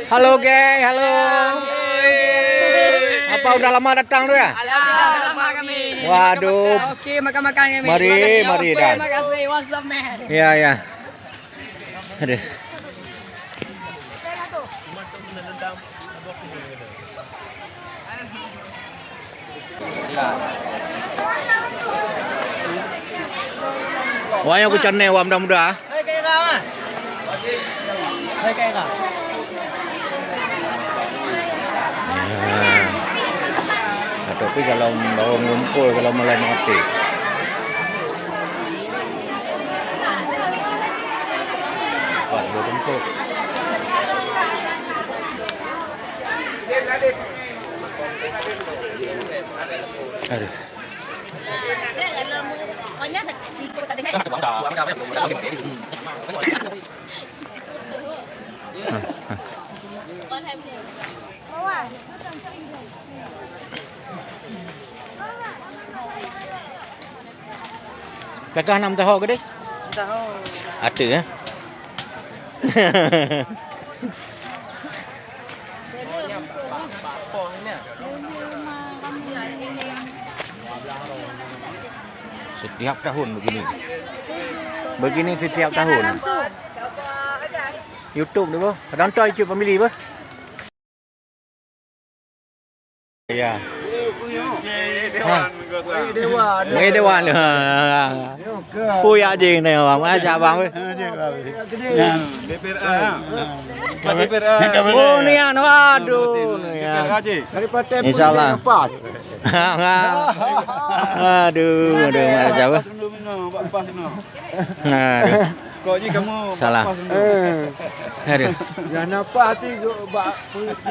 Halo geng, halo. Apa udah lama datang tu ya? Alhamdulillah lama kami. Waduh. Okey, makan-makan kami. Mari, mari dah. Terima kasih. What's up man? Ya, ya. Aduh. Wah, yang aku cantik wah muda-muda. Hai kayak kau. Hai kayak kau. Tapi kalau bawa ngumpul kalau mulai mati. Wah, ngumpul. Aduh. Kakak nak tahu ke dek? Tahu. Ada ya. Setiap tahun begini. Begini setiap tahun. YouTube tu, nonton YouTube family apa? Ya. Mấy đứa quan nữa. Vui à gì này mà má chào bạn ơi. Oh ni ano aduh. Insyaallah. Aduh, aduh mana jauh. Kau ni kamu salah. Aduh. Jangan apa hati bak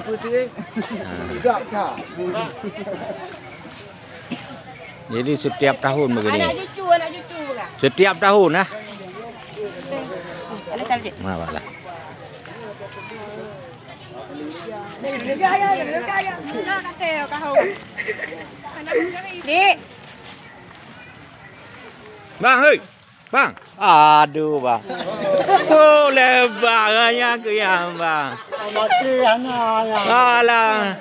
putih. Tidak tak. Jadi setiap tahun begini. Anak cucu lah. Setiap tahun lah. Ada cantik. Mana lah. Dik. Bang, hei. Bang. Aduh, bang. Boleh bangannya ke yang bang. Mati anak. Alah.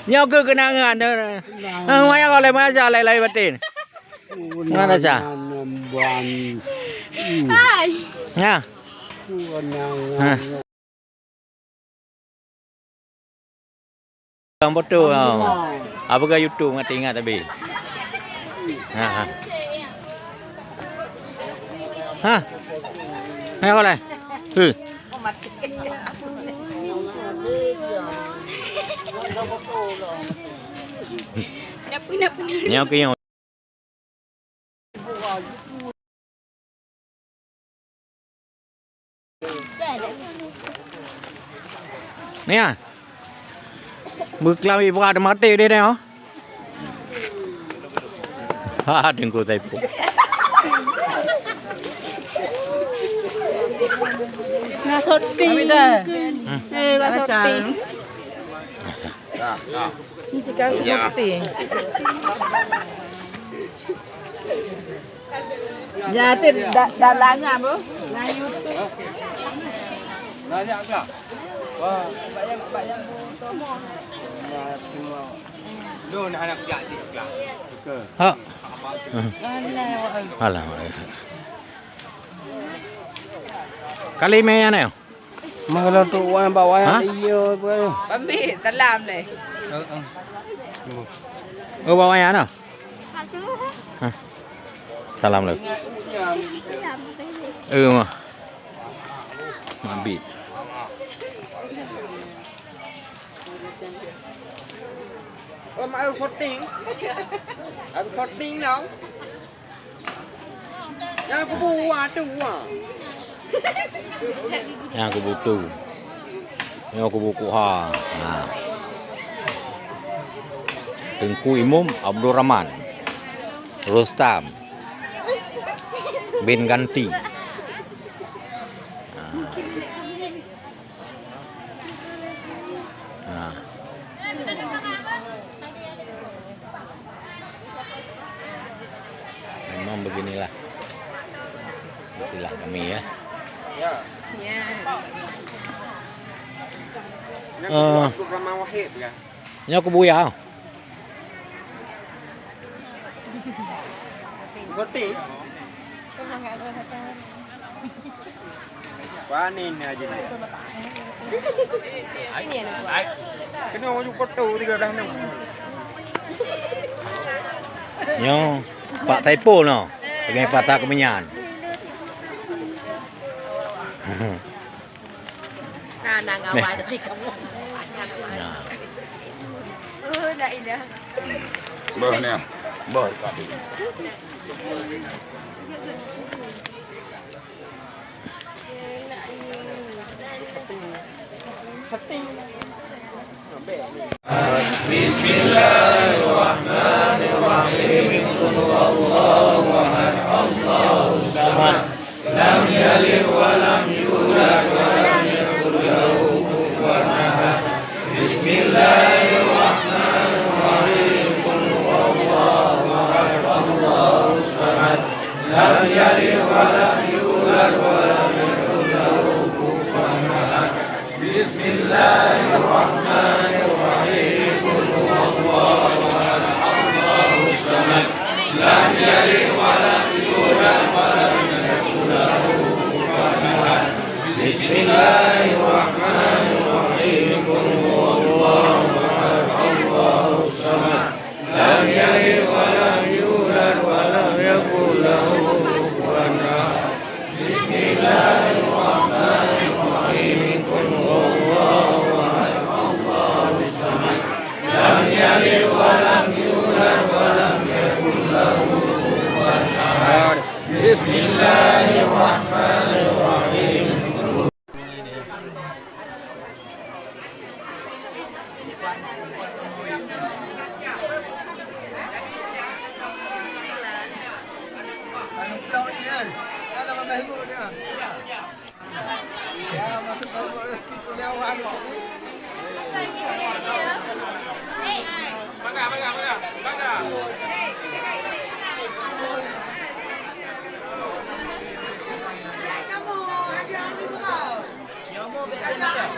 Nyaw ke kenangan tu. Maya kalau masa lai-lai batin. Mana sah? Hai. Ya. Bang betul. Apa ke YouTube ngat ingat tapi. Ha. Ha. Hai kau lai. Nyaw ke yang ni ah. Berkelami berada mati dia ni oh. Ha, tengok taipu. Nak soti. Nak soti. Ini juga soti. Jadi dalangnya bu, na YouTube. Banyak tak? Wah, banyak tomo. Lu nak anak jak juga. Okey. Ha. Alah. Kali mai ni. Kalau tu orang bawa yang iyo pun. Ambil dalam ni. Oh bawa yang mana? Salam lu. Mah. Ambil. Mà ở phốt tiếng. Ở phốt tiếng đâu? Yang aku buat tu ah. Yang aku butuh. Yang aku buku ha. Nah. Tengku Imam Abdul Rahman. Rustam. Bin Ganti. Nah. Memang beginilah. Istilah kami ya. Ya. Yang kedua Abdul Rahman Wahid ya. Nyo ke buya. Shooting. Panin aja ni. Kena wujud foto 3 dah ni. Nyo Pak Taipo no. Dengan patah kemenyan. Nah, ngawai tapi kamu. Nah. Dah indah. Bah ni. Bah kat dia. Bismillahirrahmanirrahim. Allahu ahad, Allahus samad. Lam yalid wa lam yulad wa lam yakul lahu kufuwan ahad. Bismillahirrahmanirrahim. Allahu ahad, Allahus samad. Lam yalid wa lam yulad wa lam yakul lahu kufuwan ahad. Bismillahirrahmanirrahim. Allahu ahad, Allahus samad. Lam yalid wa lam yulad wa lam yakul lahu kufuwan ahad. Bismillahirrahmanirrahim. Allahu ahad, Allahus samad. Lam yalid wa lam yulad wa lam yakul lahu kufuwan ahad. Bismillahirrahmanirrahim. Allahu ahad, Allahus samad. Lam yalid wa lam yulad wa lam yakul lahu kufuwan ahad. Bismillahirrahmanirrahim. Kalau ni kan. Kalau Mama Ibu ni kan. Ya, masuk kalau rezeki punya awal di sini. Kamu, hadiah ambil kau. Ya, mau berkata.